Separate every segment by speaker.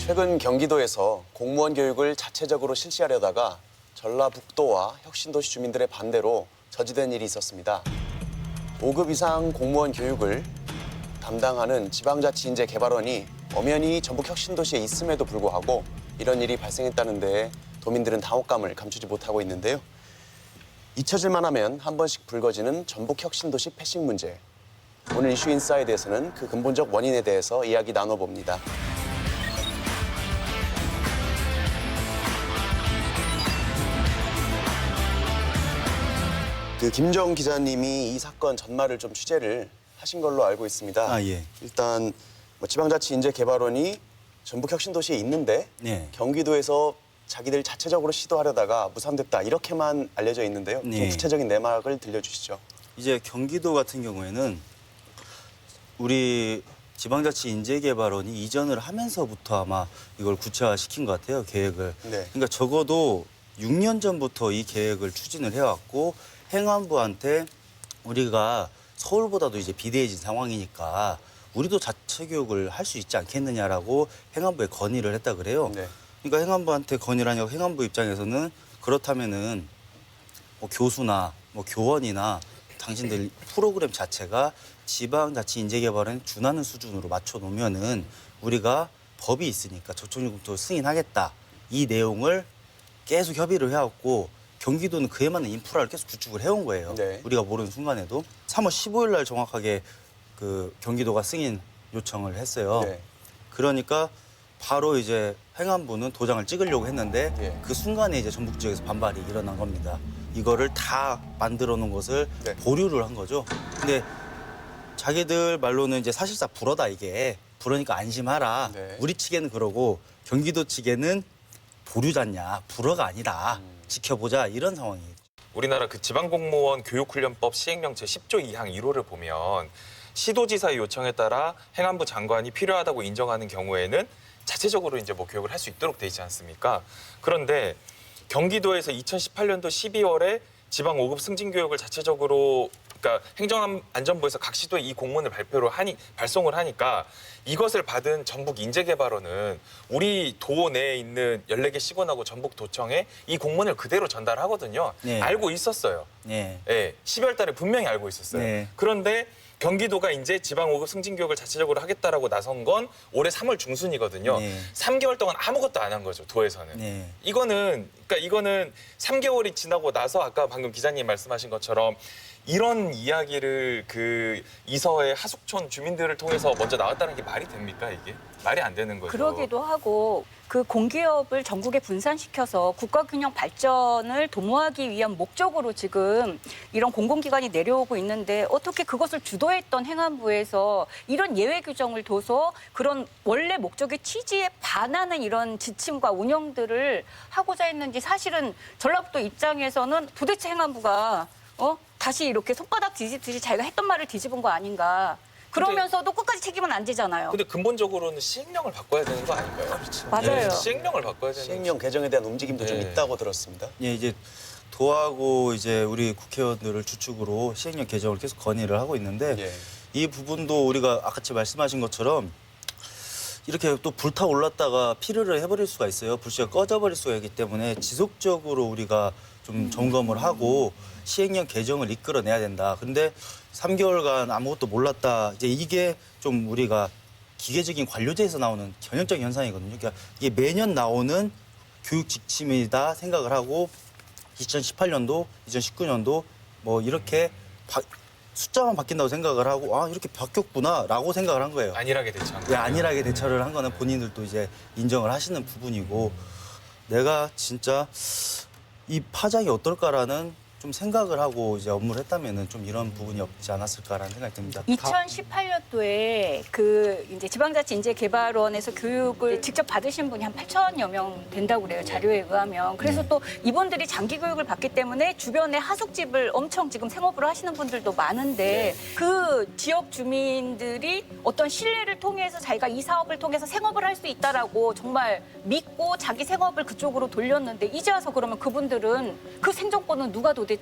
Speaker 1: 최근 경기도에서 공무원 교육을 자체적으로 실시하려다가 전라북도와 혁신도시 주민들의 반대로 저지된 일이 있었습니다. 5급 이상 공무원 교육을 담당하는 지방자치인재개발원이 엄연히 전북 혁신도시에 있음에도 불구하고 이런 일이 발생했다는 데 도민들은 당혹감을 감추지 못하고 있는데요. 잊혀질만 하면 한 번씩 불거지는 전북 혁신도시 패싱 문제. 오늘 이슈 인사이드에서는 그 근본적 원인에 대해서 이야기 나눠봅니다. 김정 기자님이 이 사건 전말을 좀 취재를 하신 걸로 알고 있습니다.
Speaker 2: 예.
Speaker 1: 일단 지방자치인재개발원이 전북 혁신도시에 있는데
Speaker 2: 네.
Speaker 1: 경기도에서 자기들 자체적으로 시도하려다가 무산됐다 이렇게만 알려져 있는데요. 좀
Speaker 2: 네.
Speaker 1: 구체적인 내막을 들려주시죠.
Speaker 2: 이제 경기도 같은 경우에는 우리 지방자치인재개발원이 이전을 하면서부터 아마 이걸 구체화시킨 것 같아요, 계획을.
Speaker 1: 네.
Speaker 2: 그러니까 적어도 6년 전부터 이 계획을 추진을 해왔고 행안부한테 우리가 서울보다도 이제 비대해진 상황이니까 우리도 자체 교육을 할 수 있지 않겠느냐라고 행안부에 건의를 했다 그래요.
Speaker 1: 네.
Speaker 2: 그러니까 행안부한테 건의를 하냐고 행안부 입장에서는 그렇다면은 뭐 교수나 뭐 교원이나 당신들 프로그램 자체가 지방자치인재개발에 준하는 수준으로 맞춰놓으면은 우리가 법이 있으니까 적정요금도 승인하겠다. 이 내용을 계속 협의를 해왔고 경기도는 그에 맞는 인프라를 계속 구축을 해온 거예요.
Speaker 1: 네.
Speaker 2: 우리가 모르는 순간에도 3월 15일 날 정확하게 그 경기도가 승인 요청을 했어요.
Speaker 1: 네.
Speaker 2: 그러니까 바로 이제 행안부는 도장을 찍으려고 했는데
Speaker 1: 예.
Speaker 2: 그 순간에 이제 전북 지역에서 반발이 일어난 겁니다. 이거를 다 만들어 놓은 것을
Speaker 1: 네.
Speaker 2: 보류를 한 거죠. 근데 자기들 말로는 이제 사실상 불어다 이게. 불어니까 안심하라.
Speaker 1: 네.
Speaker 2: 우리 측에는 그러고 경기도 측에는 보류잖냐. 불어가 아니다. 지켜보자 이런 상황이에요.
Speaker 3: 우리나라 그 지방공무원 교육훈련법 시행령 제10조 2항 1호를 보면 시도지사의 요청에 따라 행안부 장관이 필요하다고 인정하는 경우에는 자체적으로 이제 뭐 교육을 할 수 있도록 돼 있지 않습니까? 그런데 경기도에서 2018년도 12월에 지방 5급 승진 교육을 자체적으로 그러니까 행정안전부에서 각 시도에 이 공문을 발송을 하니까 이것을 받은 전북 인재개발원은 우리 도 내에 있는 14개 시군하고 전북도청에 이 공문을 그대로 전달하거든요.
Speaker 2: 네.
Speaker 3: 알고 있었어요.
Speaker 2: 네.
Speaker 3: 예, 12월 달에 분명히 알고 있었어요.
Speaker 2: 네.
Speaker 3: 그런데 경기도가 이제 지방 5급 승진 교육을 자체적으로 하겠다라고 나선 건 올해 3월 중순이거든요.
Speaker 2: 네.
Speaker 3: 3개월 동안 아무것도 안 한 거죠, 도에서는.
Speaker 2: 네.
Speaker 3: 이거는 3개월이 지나고 나서 아까 방금 기자님 말씀하신 것처럼 이런 이야기를 그 이서의 하숙촌 주민들을 통해서 먼저 나왔다는 게 말이 됩니까, 이게? 말이 안 되는 거죠.
Speaker 4: 그러기도 하고 그 공기업을 전국에 분산시켜서 국가균형 발전을 도모하기 위한 목적으로 지금 이런 공공기관이 내려오고 있는데 어떻게 그것을 주도했던 행안부에서 이런 예외 규정을 둬서 그런 원래 목적의 취지에 반하는 이런 지침과 운영들을 하고자 했는지 사실은 전라북도 입장에서는 도대체 행안부가 다시 이렇게 손바닥 뒤집듯이 자기가 했던 말을 뒤집은 거 아닌가. 그러면서도 끝까지 책임은 안 지잖아요.
Speaker 3: 근데 근본적으로는 시행령을 바꿔야 되는 거 아닌가요?
Speaker 1: 그렇죠.
Speaker 4: 맞아요.
Speaker 3: 시행령을 바꿔야 되는
Speaker 1: 시행령 개정에 대한 움직임도 좀
Speaker 3: 네.
Speaker 1: 있다고 들었습니다.
Speaker 2: 예, 이제 도하고 이제 우리 국회의원들을 주축으로 시행령 개정을 계속 건의를 하고 있는데
Speaker 1: 예.
Speaker 2: 이 부분도 우리가 아까 말씀하신 것처럼 이렇게 또 불타올랐다가 피르르 해버릴 수가 있어요. 불씨가 꺼져버릴 수가 있기 때문에 지속적으로 우리가 좀 점검을 하고 시행령 개정을 이끌어내야 된다. 근데 3개월간 아무것도 몰랐다. 이제 이게 좀 우리가 기계적인 관료제에서 나오는 전형적인 현상이거든요. 그러니까 이게 매년 나오는 교육 지침이다 생각을 하고 2018년도, 2019년도 뭐 이렇게 숫자만 바뀐다고 생각을 하고 아 이렇게 바뀌었구나라고 생각을 한 거예요.
Speaker 3: 안일하게 대처한
Speaker 2: 예,
Speaker 3: 거예요.
Speaker 2: 안일하게 대처를 한 거는 본인들도 이제 인정을 하시는 부분이고 내가 진짜 이 파장이 어떨까라는 좀 생각을 하고 이제 업무를 했다면은 좀 이런 부분이 없지 않았을까라는 생각이 듭니다.
Speaker 4: 2018년도에 그 이제 지방자치인재개발원에서 교육을 직접 받으신 분이 한 8천여 명 된다고 그래요. 자료에 의하면. 그래서 또 이분들이 장기 교육을 받기 때문에 주변에 하숙집을 엄청 지금 생업으로 하시는 분들도 많은데 그 지역 주민들이 어떤 신뢰를 통해서 자기가 이 사업을 통해서 생업을 할 수 있다라고 정말 믿고 자기 생업을 그쪽으로 돌렸는데 이제 와서 그러면 그분들은 그 생존권은 누가 도대체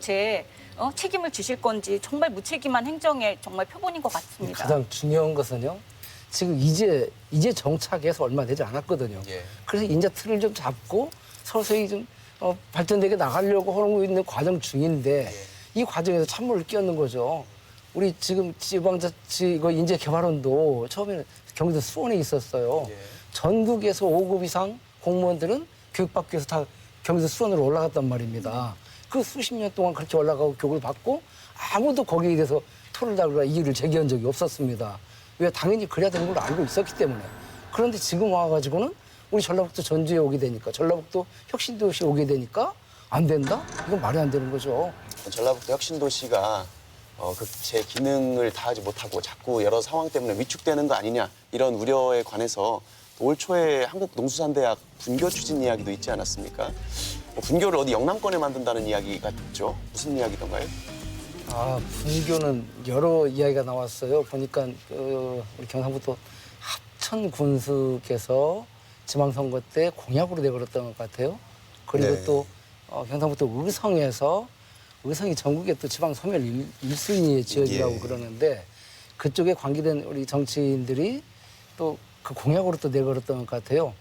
Speaker 4: 책임을 지실 건지 정말 무책임한 행정의 정말 표본인 것 같습니다.
Speaker 5: 가장 중요한 것은요. 지금 이제 정착해서 얼마 되지 않았거든요.
Speaker 1: 예.
Speaker 5: 그래서 이제 틀을 좀 잡고 서서히 좀 발전되게 나가려고 하고 있는 과정 중인데 이 과정에서 찬물을 끼얹는 거죠. 우리 지금 지방자치 이거 인재개발원도 처음에는 경기도 수원에 있었어요.
Speaker 1: 예.
Speaker 5: 전국에서 5급 이상 공무원들은 교육받기 위해서 다 경기도 수원으로 올라갔단 말입니다. 그 수십 년 동안 그렇게 올라가고 교육을 받고 아무도 거기에 대해서 토를 달거나 이의를 제기한 적이 없었습니다. 왜? 당연히 그래야 되는 걸 알고 있었기 때문에. 그런데 지금 와가지고는 우리 전라북도 전주에 오게 되니까, 전라북도 혁신도시에 오게 되니까 안 된다? 이건 말이 안 되는 거죠.
Speaker 1: 전라북도 혁신도시가 제 기능을 다하지 못하고 자꾸 여러 상황 때문에 위축되는 거 아니냐 이런 우려에 관해서 올 초에 한국농수산대학 분교 추진 이야기도 있지 않았습니까? 분교를 어디 영남권에 만든다는 이야기가 있죠. 무슨 이야기던가요?
Speaker 5: 분교는 여러 이야기가 나왔어요. 보니까 우리 경상북도 합천군수께서 지방선거 때 공약으로 내걸었던 것 같아요. 그리고
Speaker 1: 네.
Speaker 5: 또 경상북도 의성이 전국의 또 지방 소멸 1순위의 지역이라고
Speaker 1: 예.
Speaker 5: 그러는데 그쪽에 관계된 우리 정치인들이 또 그 공약으로 또 내걸었던 것 같아요.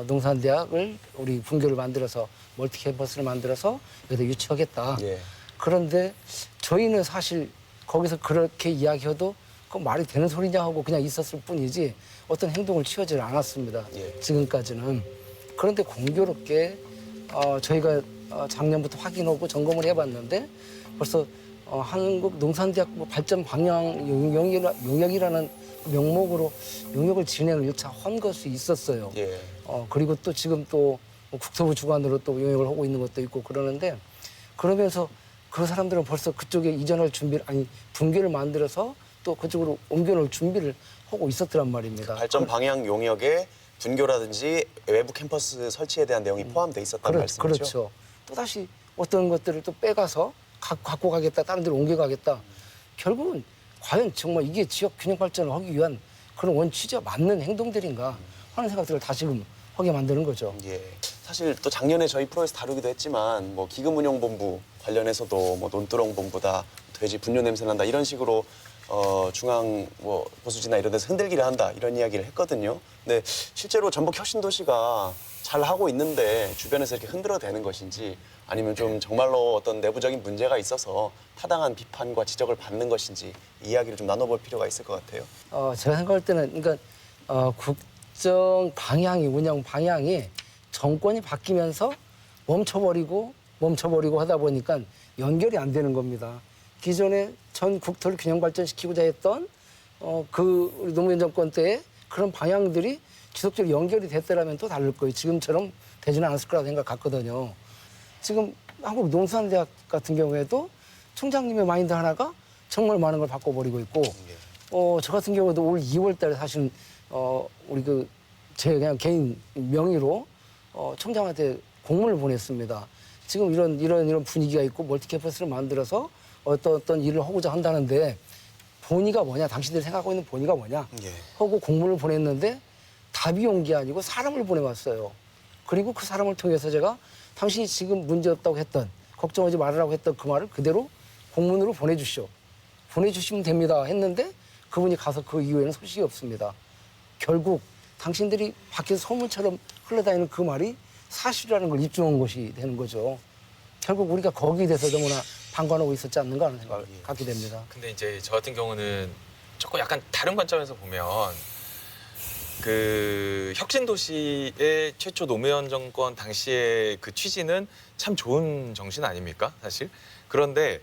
Speaker 5: 농산대학을 우리 분교를 만들어서 멀티 캠퍼스를 만들어서 여기다 유치하겠다.
Speaker 1: 예.
Speaker 5: 그런데 저희는 사실 거기서 그렇게 이야기해도 그 말이 되는 소리냐 하고 그냥 있었을 뿐이지 어떤 행동을 취하지 않았습니다.
Speaker 1: 예.
Speaker 5: 지금까지는. 그런데 공교롭게 저희가 작년부터 확인하고 점검을 해봤는데 벌써 한국농산대학 발전 방향 용역이라는 명목으로 용역을 진행을 1차 한 것이 있었어요.
Speaker 1: 예.
Speaker 5: 그리고 또 지금 또 국토부 주관으로 또 용역을 하고 있는 것도 있고 그러는데 그러면서 그 사람들은 벌써 그쪽에 이전할 준비를 분교를 만들어서 또 그쪽으로 옮겨놓을 준비를 하고 있었더란 말입니다.
Speaker 1: 발전 방향 용역에 분교라든지 외부 캠퍼스 설치에 대한 내용이 포함돼 있었다는 말씀이죠?
Speaker 5: 그렇죠. 또다시 어떤 것들을 또 빼가서 갖고 가겠다, 다른 데로 옮겨가겠다. 결국은 과연 정말 이게 지역 균형 발전을 하기 위한 그런 원취지와 맞는 행동들인가 하는 생각들을 다시금 하게 만드는 거죠.
Speaker 1: 예. 사실 또 작년에 저희 프로에서 다루기도 했지만 뭐 기금운용본부 관련해서도 뭐 논두렁본부다, 돼지 분뇨 냄새 난다 이런 식으로 중앙 뭐 보수지나 이런 데서 흔들기를 한다 이런 이야기를 했거든요. 근데 실제로 전북 혁신도시가 잘 하고 있는데 주변에서 이렇게 흔들어대는 것인지 아니면 좀 정말로 어떤 내부적인 문제가 있어서 타당한 비판과 지적을 받는 것인지 이 이야기를 좀 나눠볼 필요가 있을 것 같아요.
Speaker 5: 제가 생각할 때는 그러니까 국정 방향이 운영 방향이 정권이 바뀌면서 멈춰버리고 하다 보니까 연결이 안 되는 겁니다. 기존에 전 국토를 균형 발전시키고자 했던 그 우리 노무현 정권 때의 그런 방향들이 지속적으로 연결이 됐더라면 또 다를 거예요. 지금처럼 되지는 않았을 거라고 생각했거든요. 지금 한국농수산대학 같은 경우에도 총장님의 마인드 하나가 정말 많은 걸 바꿔버리고 있고 저 같은 경우도 올 2월 달에 사실은 우리 제 그냥 개인 명의로 총장한테 공문을 보냈습니다. 지금 이런 분위기가 있고 멀티캠퍼스를 만들어서 어떤 일을 하고자 한다는데 본의가 뭐냐, 당신들이 생각하고 있는 본의가 뭐냐
Speaker 1: 예.
Speaker 5: 하고 공문을 보냈는데 답이 온 게 아니고 사람을 보내왔어요. 그리고 그 사람을 통해서 제가 당신이 지금 문제 없다고 했던, 걱정하지 말으라고 했던 그 말을 그대로 공문으로 보내주시오. 보내주시면 됩니다 했는데 그분이 가서 그 이후에는 소식이 없습니다. 결국 당신들이 밖에서 소문처럼 흘러다니는 그 말이 사실이라는 걸 입증한 것이 되는 거죠. 결국 우리가 거기에 대해서 너무나 방관하고 있었지 않는가 하는 생각을 갖게 됩니다.
Speaker 3: 근데 이제 저 같은 경우는 조금 약간 다른 관점에서 보면 그 혁신도시의 최초 노무현 정권 당시의 그 취지는 참 좋은 정신 아닙니까? 사실. 그런데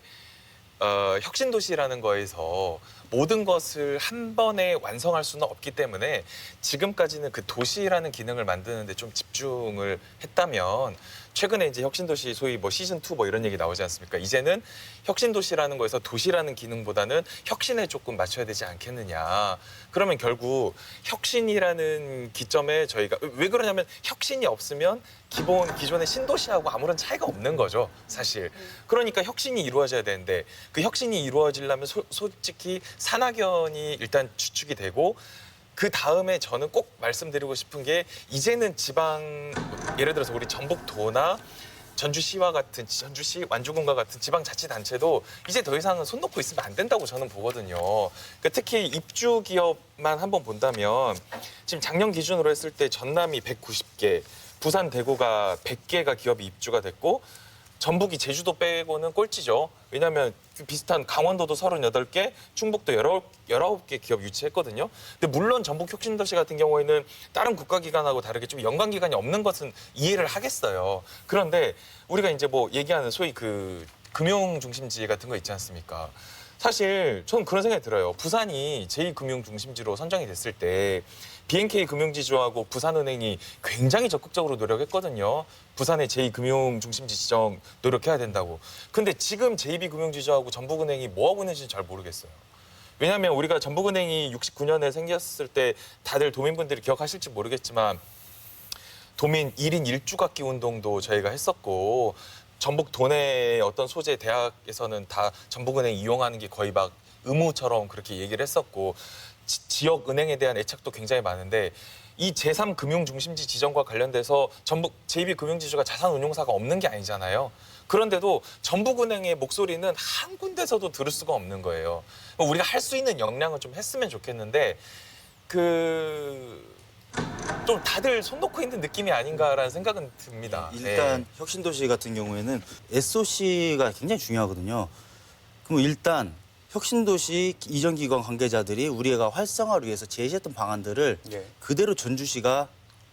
Speaker 3: 혁신도시라는 거에서 모든 것을 한 번에 완성할 수는 없기 때문에 지금까지는 그 도시라는 기능을 만드는 데 좀 집중을 했다면 최근에 이제 혁신도시 소위 뭐 시즌 2 뭐 이런 얘기 나오지 않습니까? 이제는 혁신도시라는 거에서 도시라는 기능보다는 혁신에 조금 맞춰야 되지 않겠느냐. 그러면 결국 혁신이라는 기점에 저희가 왜 그러냐면 혁신이 없으면 기존의 신도시하고 아무런 차이가 없는 거죠, 사실. 그러니까 혁신이 이루어져야 되는데 그 혁신이 이루어지려면 솔직히 산학연이 일단 주축이 되고 그 다음에 저는 꼭 말씀드리고 싶은 게 이제는 지방 예를 들어서 우리 전북도나 전주시와 같은 전주시 완주군과 같은 지방자치단체도 이제 더 이상은 손 놓고 있으면 안 된다고 저는 보거든요. 그러니까 특히 입주 기업만 한번 본다면 지금 작년 기준으로 했을 때 전남이 190개, 부산, 대구가 100개가 기업이 입주가 됐고 전북이 제주도 빼고는 꼴찌죠. 왜냐하면 비슷한 강원도도 38개, 충북도 19개 기업 유치했거든요. 근데 물론 전북 혁신도시 같은 경우에는 다른 국가기관하고 다르게 좀 연관기관이 없는 것은 이해를 하겠어요. 그런데 우리가 이제 뭐 얘기하는 소위 그 금융중심지 같은 거 있지 않습니까? 사실 저는 그런 생각이 들어요. 부산이 제2금융중심지로 선정이 됐을 때 BNK 금융지주하고 부산은행이 굉장히 적극적으로 노력했거든요. 부산의 제2금융중심지 지정 노력해야 된다고. 근데 지금 제2금융지주하고 전북은행이 뭐하고 있는지는 잘 모르겠어요. 왜냐하면 우리가 전북은행이 69년에 생겼을 때 다들 도민분들이 기억하실지 모르겠지만 도민 1인 1주각기 운동도 저희가 했었고 전북 도내의 어떤 소재 대학에서는 다 전북은행 이용하는 게 거의 막 의무처럼 그렇게 얘기를 했었고 지역 은행에 대한 애착도 굉장히 많은데 이 제3금융중심지 지정과 관련돼서 전북 제2금융지주가 자산운용사가 없는 게 아니잖아요. 그런데도 전북은행의 목소리는 한 군데서도 들을 수가 없는 거예요. 우리가 할 수 있는 역량은 좀 했으면 좋겠는데 좀 다들 손 놓고 있는 느낌이 아닌가라는 생각은 듭니다.
Speaker 2: 일단
Speaker 3: 네.
Speaker 2: 혁신도시 같은 경우에는 SOC가 굉장히 중요하거든요. 그럼 일단 혁신도시 이전 기관 관계자들이 우리가 활성화를 위해서 제시했던 방안들을
Speaker 1: 예.
Speaker 2: 그대로 전주시가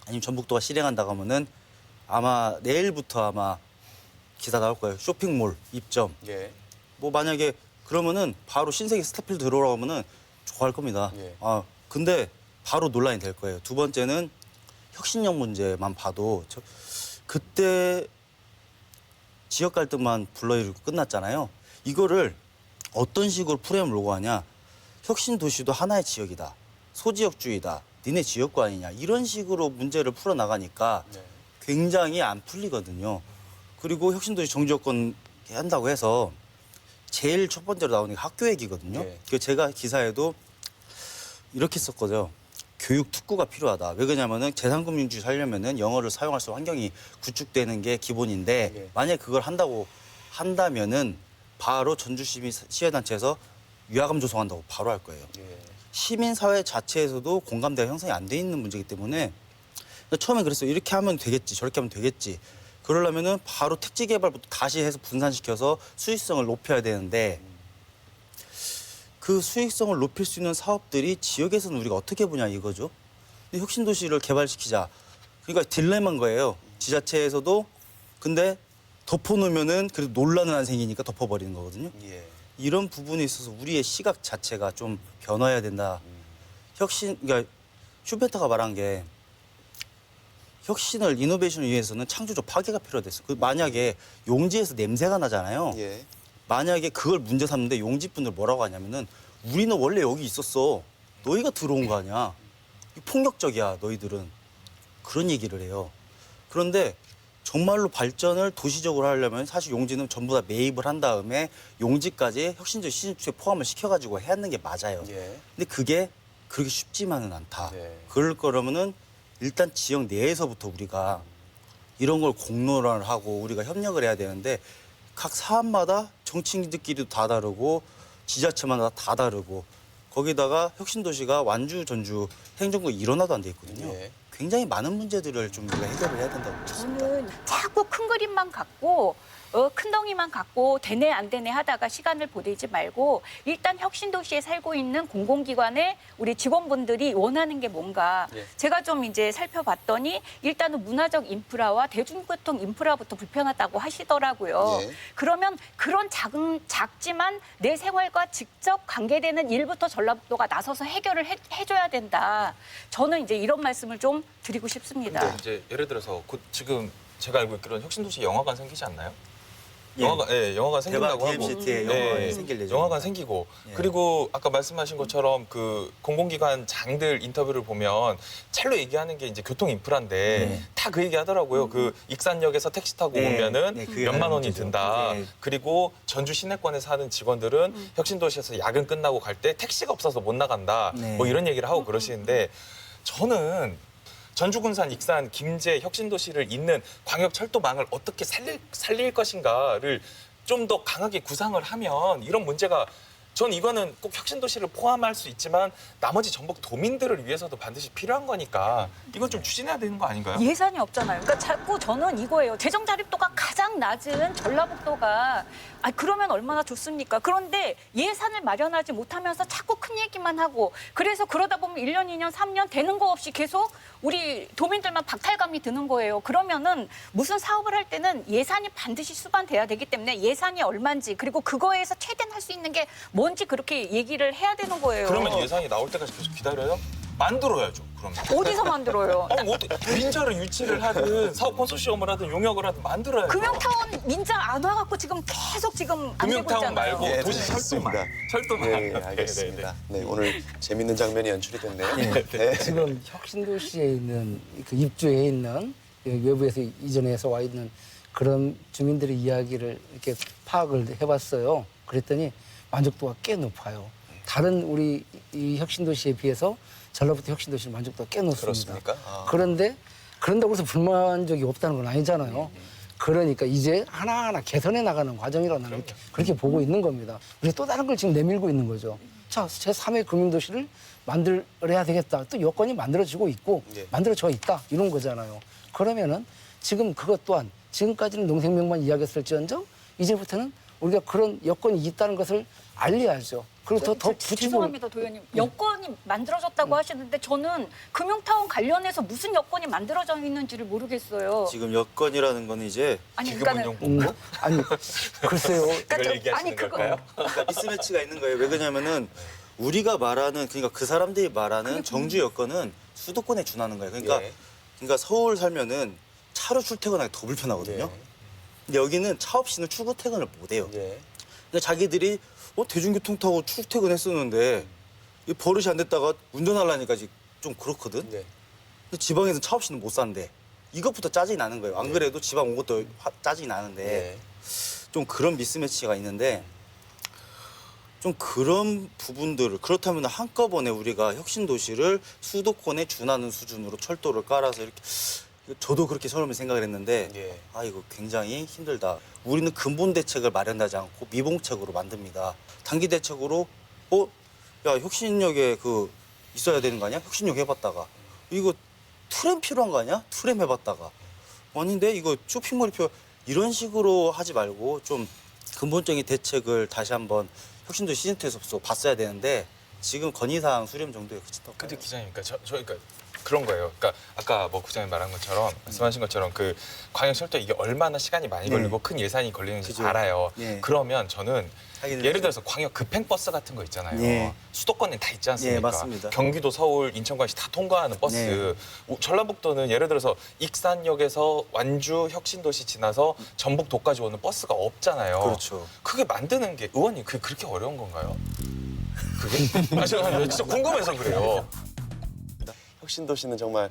Speaker 2: 아니면 전북도가 실행한다고 하면은 아마 내일부터 아마 기사 나올 거예요. 쇼핑몰 입점.
Speaker 1: 예.
Speaker 2: 뭐 만약에 그러면은 바로 신세계 스타필드 들어오라고 하면은 좋아할 겁니다.
Speaker 1: 예.
Speaker 2: 근데 바로 논란이 될 거예요. 두 번째는 혁신력 문제만 봐도 그때 지역 갈등만 불러일으키고 끝났잖아요. 이거를 어떤 식으로 프레임을 요구하냐. 혁신 도시도 하나의 지역이다. 소지역주의다. 니네 지역구 아니냐. 이런 식으로 문제를 풀어나가니까
Speaker 1: 네.
Speaker 2: 굉장히 안 풀리거든요. 그리고 혁신도시 정지요건 한다고 해서 제일 첫 번째로 나오는 게 학교 얘기거든요.
Speaker 1: 네.
Speaker 2: 그 제가 기사에도 이렇게 썼거든요. 교육 특구가 필요하다. 왜 그러냐면은 제3금융주의 살려면은 영어를 사용할 수 있는 환경이 구축되는 게 기본인데
Speaker 1: 네.
Speaker 2: 만약에 그걸 한다면은 바로 전주시민시의단체에서 위화감 조성한다고 바로 할 거예요.
Speaker 1: 예.
Speaker 2: 시민사회 자체에서도 공감대가 형성이 안 돼 있는 문제이기 때문에 처음에 그랬어요. 이렇게 하면 되겠지, 저렇게 하면 되겠지. 그러려면은 바로 택지 개발부터 다시 해서 분산시켜서 수익성을 높여야 되는데 그 수익성을 높일 수 있는 사업들이 지역에서는 우리가 어떻게 보냐 이거죠. 근데 혁신도시를 개발시키자. 그러니까 딜레마인 거예요. 지자체에서도 근데 덮어놓으면은 그래도 논란은 안 생기니까 덮어버리는 거거든요.
Speaker 1: 예.
Speaker 2: 이런 부분에 있어서 우리의 시각 자체가 좀 변화해야 된다. 그러니까 슈페터가 말한 게 혁신을 이노베이션을 위해서는 창조적 파괴가 필요하댔어. 만약에 용지에서 냄새가 나잖아요.
Speaker 1: 예.
Speaker 2: 만약에 그걸 문제 삼는데 용지분들 뭐라고 하냐면은 우리는 원래 여기 있었어. 너희가 들어온 거 아니야. 폭력적이야 너희들은. 그런 얘기를 해요. 그런데 정말로 발전을 도시적으로 하려면 사실 용지는 전부 다 매입을 한 다음에 용지까지 혁신적 시즌2에 포함을 시켜가지고 해야 하는 게 맞아요.
Speaker 1: 예.
Speaker 2: 근데 그게 그렇게 쉽지만은 않다.
Speaker 1: 네.
Speaker 2: 그럴 거라면은 일단 지역 내에서부터 우리가 이런 걸 공론화를 하고 우리가 협력을 해야 되는데 각 사업마다 정치인들끼리도 다 다르고 지자체마다 다 다르고 거기다가 혁신도시가 완주, 전주 행정구에 일원화도 안 돼 있거든요.
Speaker 1: 예.
Speaker 2: 굉장히 많은 문제들을 좀 우리가 해결을 해야 된다고 보습니다.
Speaker 4: 저는 자꾸 큰 그림만 갖고 큰 덩이만 갖고 되네 안 되네 하다가 시간을 보내지 말고 일단 혁신도시에 살고 있는 공공기관의 우리 직원분들이 원하는 게 뭔가
Speaker 1: 예.
Speaker 4: 제가 좀 이제 살펴봤더니 일단은 문화적 인프라와 대중교통 인프라부터 불편하다고 하시더라고요.
Speaker 1: 예.
Speaker 4: 그러면 그런 작지만 내 생활과 직접 관계되는 일부터 전라북도가 나서서 해결을 해줘야 된다. 저는 이제 이런 말씀을 좀 드리고 싶습니다.
Speaker 3: 근데 이제 예를 들어서 곧 지금 제가 알고 있기로는 혁신도시 영화관 생기지 않나요?
Speaker 2: 예.
Speaker 3: 영화관 생긴다고
Speaker 2: 대박
Speaker 3: 하고
Speaker 2: DMCT에 영화관이 생길 예정입니다.
Speaker 3: 영화관 생기고
Speaker 2: 예.
Speaker 3: 그리고 아까 말씀하신 것처럼 그 공공기관 장들 인터뷰를 보면 찰로 얘기하는 게 이제 교통 인프라인데
Speaker 2: 네.
Speaker 3: 다 그 얘기 하더라고요. 그 익산역에서 택시 타고
Speaker 2: 네.
Speaker 3: 오면은
Speaker 2: 네, 그
Speaker 3: 몇만 원이
Speaker 2: 문제죠.
Speaker 3: 든다.
Speaker 2: 네.
Speaker 3: 그리고 전주 시내권에 사는 직원들은 혁신도시에서 야근 끝나고 갈 때 택시가 없어서 못 나간다.
Speaker 2: 네.
Speaker 3: 뭐 이런 얘기를 하고 그러시는데 저는 전주군산, 익산, 김제, 혁신도시를 잇는 광역철도망을 어떻게 살릴 것인가를 좀 더 강하게 구상을 하면 이런 문제가 전 이거는 꼭 혁신도시를 포함할 수 있지만 나머지 전북 도민들을 위해서도 반드시 필요한 거니까 이건 좀 추진해야 되는 거 아닌가요?
Speaker 4: 예산이 없잖아요. 그러니까 자꾸 저는 이거예요. 재정 자립도가 가장 낮은 전라북도가 그러면 얼마나 좋습니까? 그런데 예산을 마련하지 못하면서 자꾸 큰 얘기만 하고 그래서 그러다 보면 1년, 2년, 3년 되는 거 없이 계속 우리 도민들만 박탈감이 드는 거예요. 그러면은 무슨 사업을 할 때는 예산이 반드시 수반돼야 되기 때문에 예산이 얼마인지 그리고 그거에서 최대한 할 수 있는 게 뭔지 그렇게 얘기를 해야 되는 거예요.
Speaker 3: 그러면 예산이 나올 때까지 계속 기다려요? 만들어야죠. 그러면.
Speaker 4: 어디서 만들어요?
Speaker 3: 아니, 민자를 유치를 하든 사업 컨소시엄을 하든 용역을 하든 만들어야죠.
Speaker 4: 금융타운 민자 안 와갖고 지금 계속 지금 안 되고
Speaker 3: 금융타운
Speaker 4: 있잖아요.
Speaker 3: 말고
Speaker 1: 예,
Speaker 3: 도시
Speaker 1: 좋습니다.
Speaker 3: 철도망.
Speaker 1: 네, 알겠습니다. 네, 오늘 재밌는 장면이 연출이 됐네요. 네.
Speaker 5: 지금 혁신도시에 있는 그 입주해 있는 외부에서 이전해서 와 있는 그런 주민들의 이야기를 이렇게 파악을 해봤어요. 그랬더니 만족도가 꽤 높아요. 다른 우리 이 혁신도시에 비해서 전라북도 혁신도시는 만족도가 꽤 높습니다.
Speaker 1: 그렇습니까? 아.
Speaker 5: 그런데 그런다고 해서 불만족이 없다는 건 아니잖아요. 그러니까 이제 하나하나 개선해 나가는 과정이라는 걸 그렇게 보고 있는 겁니다. 우리가 또 다른 걸 지금 내밀고 있는 거죠. 자, 제3의 금융도시를 만들어야 되겠다. 또 여건이 만들어지고 있고
Speaker 1: 예.
Speaker 5: 만들어져 있다. 이런 거잖아요. 그러면은 지금 그것 또한 지금까지는 농생명만 이야기했을지언정 이제부터는 우리가 그런 여건이 있다는 것을 알려야죠. 그리고 더 붙이고
Speaker 4: 죄송합니다, 도현님. 여건이 만들어졌다고 하시는데 저는 금융타운 관련해서 무슨 여건이 만들어져 있는지를 모르겠어요.
Speaker 2: 지금 여건이라는 건 이제
Speaker 4: 아니,
Speaker 3: 기금운용
Speaker 4: 그러니까는
Speaker 3: 본부?
Speaker 5: 아니 글쎄요.
Speaker 3: 이걸 얘기하시는 걸까요?
Speaker 2: 그러니까 미스매치가 있는 거예요. 왜 그러냐면은 우리가 말하는 그러니까 그 사람들이 말하는 정주 여건은 수도권에 준하는 거예요. 그러니까
Speaker 1: 예.
Speaker 2: 그러니까 서울 살면은 차로 출퇴근하기 더 불편하거든요.
Speaker 1: 예.
Speaker 2: 근데 여기는 차 없이는 출퇴근을 못 해요.
Speaker 1: 예.
Speaker 2: 근데 자기들이 대중교통 타고 출퇴근했었는데 이 버릇이 안 됐다가 운전하려니까 좀 그렇거든.
Speaker 1: 네.
Speaker 2: 근데 지방에서 차 없이는 못 사는데 이것부터 짜증이 나는 거예요. 안 그래도 지방 온 것도 짜증이 나는데
Speaker 1: 네.
Speaker 2: 좀 그런 미스매치가 있는데 좀 그런 부분들을 그렇다면 한꺼번에 우리가 혁신도시를 수도권에 준하는 수준으로 철도를 깔아서 이렇게 저도 그렇게 처음에 생각을 했는데
Speaker 1: 예.
Speaker 2: 이거 굉장히 힘들다. 우리는 근본 대책을 마련하지 않고 미봉책으로 만듭니다. 단기 대책으로 야 혁신역에 있어야 되는 거 아니야? 혁신역 해봤다가 이거 트램 필요한 거 아니야? 트램 해봤다가 아닌데 이거 쇼핑몰이 이런 식으로 하지 말고 좀 근본적인 대책을 다시 한번 혁신도 시즌2에서 봤어야 되는데 지금 건의사항 수렴 정도에 그친다고.
Speaker 3: 근데 기자님, 그러니까 그런 거예요. 그러니까 아까 부장님 말한 것처럼 말씀하신 것처럼 그 광역철도 이게 얼마나 시간이 많이
Speaker 2: 네.
Speaker 3: 걸리고 큰 예산이 걸리는지
Speaker 2: 그죠.
Speaker 3: 알아요.
Speaker 2: 네.
Speaker 3: 그러면 저는
Speaker 2: 하기는
Speaker 3: 예를 들어서 광역 급행버스 같은 거 있잖아요.
Speaker 2: 네.
Speaker 3: 수도권에 다 있지 않습니까?
Speaker 2: 네, 맞습니다.
Speaker 3: 경기도, 서울, 인천까지 다 통과하는 버스.
Speaker 2: 네.
Speaker 3: 전라북도는 예를 들어서 익산역에서 완주 혁신도시 지나서 전북도까지 오는 버스가 없잖아요.
Speaker 2: 그렇죠.
Speaker 3: 그게 만드는 게 의원님 그렇게 어려운 건가요? 그게? 제가 진짜 궁금해서 그래요.
Speaker 1: 혁신도시는 정말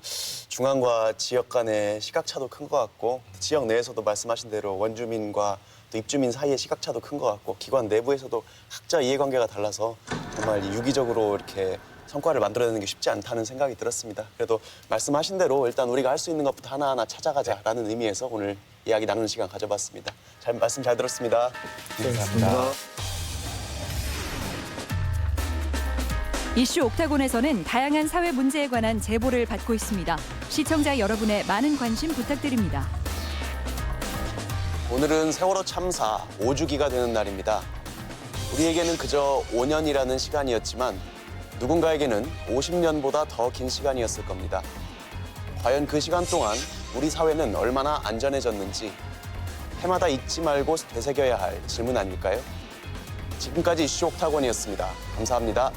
Speaker 1: 중앙과 지역 간의 시각차도 큰 것 같고 지역 내에서도 말씀하신 대로 원주민과 또 입주민 사이의 시각차도 큰 것 같고 기관 내부에서도 각자 이해관계가 달라서 정말 유기적으로 이렇게 성과를 만들어내는 게 쉽지 않다는 생각이 들었습니다. 그래도 말씀하신 대로 일단 우리가 할 수 있는 것부터 하나하나 찾아가자라는 의미에서 오늘 이야기 나누는 시간 가져봤습니다. 말씀 잘 들었습니다.
Speaker 2: 감사합니다.
Speaker 6: 이슈 옥타곤에서는 다양한 사회 문제에 관한 제보를 받고 있습니다. 시청자 여러분의 많은 관심 부탁드립니다.
Speaker 1: 오늘은 세월호 참사 5주기가 되는 날입니다. 우리에게는 그저 5년이라는 시간이었지만 누군가에게는 50년보다 더 긴 시간이었을 겁니다. 과연 그 시간 동안 우리 사회는 얼마나 안전해졌는지 해마다 잊지 말고 되새겨야 할 질문 아닐까요? 지금까지 이슈 옥타곤이었습니다. 감사합니다.